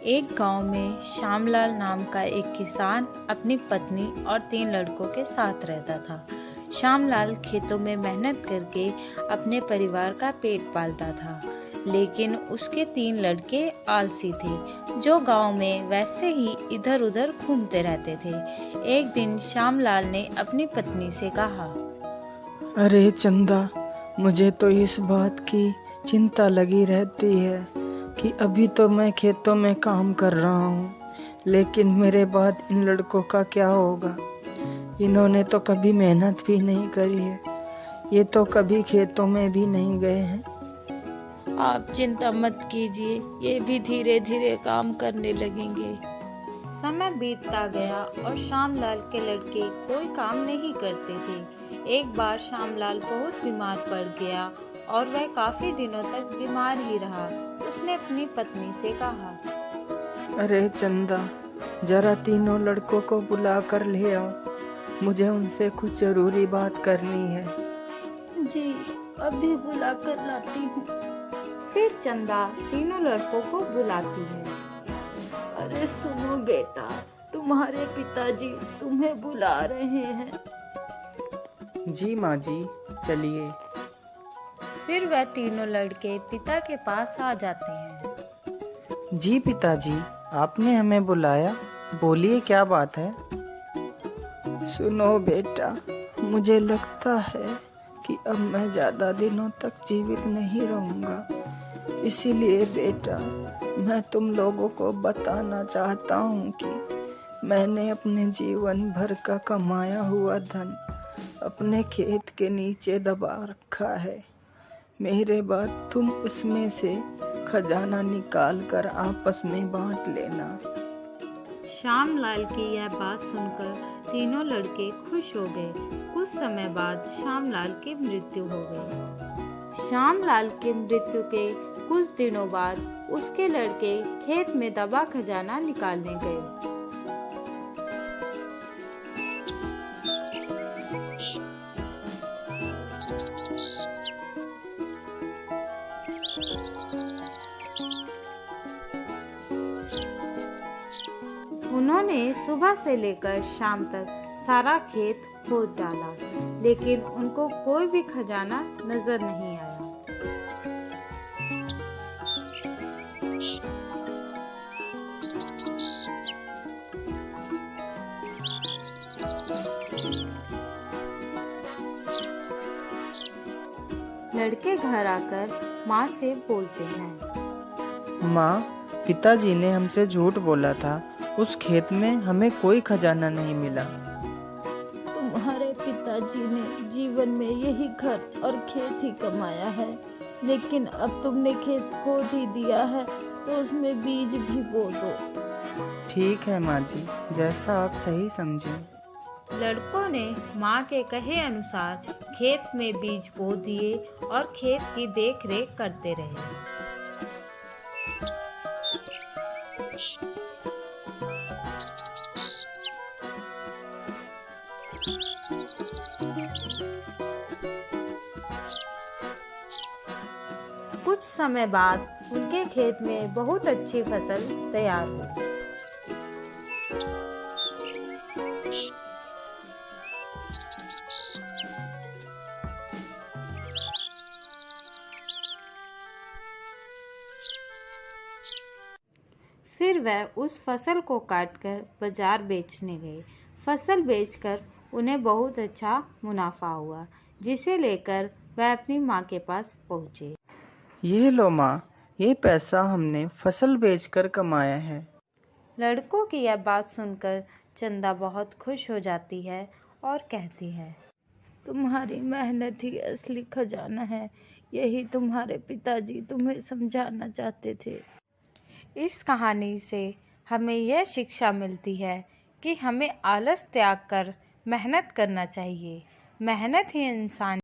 एक गांव में श्यामलाल नाम का एक किसान अपनी पत्नी और 3 लड़कों के साथ रहता था। श्यामलाल खेतों में मेहनत करके अपने परिवार का पेट पालता था, लेकिन उसके 3 लड़के आलसी थे, जो गांव में वैसे ही इधर उधर घूमते रहते थे। एक दिन श्यामलाल ने अपनी पत्नी से कहा, अरे चंदा, मुझे तो इस बात की चिंता लगी रहती है कि अभी तो मैं खेतों में काम कर रहा हूँ, लेकिन मेरे बाद इन लड़कों का क्या होगा। इन्होंने तो कभी मेहनत भी नहीं करी है, ये तो कभी खेतों में भी नहीं गए हैं। आप चिंता मत कीजिए, ये भी धीरे धीरे काम करने लगेंगे। समय बीतता गया और श्यामलाल के लड़के कोई काम नहीं करते थे। एक बार श्यामलाल बहुत बीमार पड़ गया और वह काफी दिनों तक बीमार ही रहा। उसने अपनी पत्नी से कहा, अरे चंदा, जरा तीनों लड़कों को बुला कर ले आओ, मुझे उनसे कुछ जरूरी बात करनी है। जी, अभी बुला कर लाती हूँ। फिर चंदा तीनों लड़कों को बुलाती है। अरे सुनो बेटा, तुम्हारे पिताजी तुम्हें बुला रहे हैं। जी माँ जी, चलिए। फिर वह तीनों लड़के पिता के पास आ जाते हैं। जी पिताजी, आपने हमें बुलाया, बोलिए क्या बात है। सुनो बेटा, मुझे लगता है कि अब मैं ज़्यादा दिनों तक जीवित नहीं रहूँगा, इसीलिए बेटा मैं तुम लोगों को बताना चाहता हूँ कि मैंने अपने जीवन भर का कमाया हुआ धन अपने खेत के नीचे दबा रखा है। मेरे बाद तुम उसमें से खजाना निकाल कर आपस में बांट लेना। श्यामलाल की यह बात सुनकर तीनों लड़के खुश हो गए। कुछ समय बाद श्यामलाल की मृत्यु हो गई। श्यामलाल की मृत्यु के कुछ दिनों बाद उसके लड़के खेत में दबा खजाना निकालने गए। उन्होंने सुबह से लेकर शाम तक सारा खेत खोद डाला, लेकिन उनको कोई भी खजाना नजर नहीं आया। लड़के घर आकर माँ से बोलते हैं, माँ, पिताजी ने हमसे झूठ बोला था, उस खेत में हमें कोई खजाना नहीं मिला। तुम्हारे पिताजी ने जीवन में यही घर और खेत ही कमाया है, लेकिन अब तुमने खेत खोद ही दिया है, तो उसमें बीज भी बो दो। ठीक है माँ जी, जैसा आप सही समझें। लड़कों ने माँ के कहे अनुसार खेत में बीज बो दिए और खेत की देख रेख करते रहे। कुछ समय बाद उनके खेत में बहुत अच्छी फसल तैयार हुई। फिर वह उस फसल को काटकर बाजार बेचने गए। फसल बेचकर उन्हें बहुत अच्छा मुनाफा हुआ, जिसे लेकर वह अपनी माँ के पास पहुँचे। ये लो माँ, ये पैसा हमने फसल बेचकर कमाया है। लड़कों की यह बात सुनकर चंदा बहुत खुश हो जाती है और कहती है, तुम्हारी मेहनत ही असली खजाना है, यही तुम्हारे पिताजी तुम्हें समझाना चाहते थे। इस कहानी से हमें यह शिक्षा मिलती है कि हमें आलस त्याग कर मेहनत करना चाहिए। मेहनत ही इंसान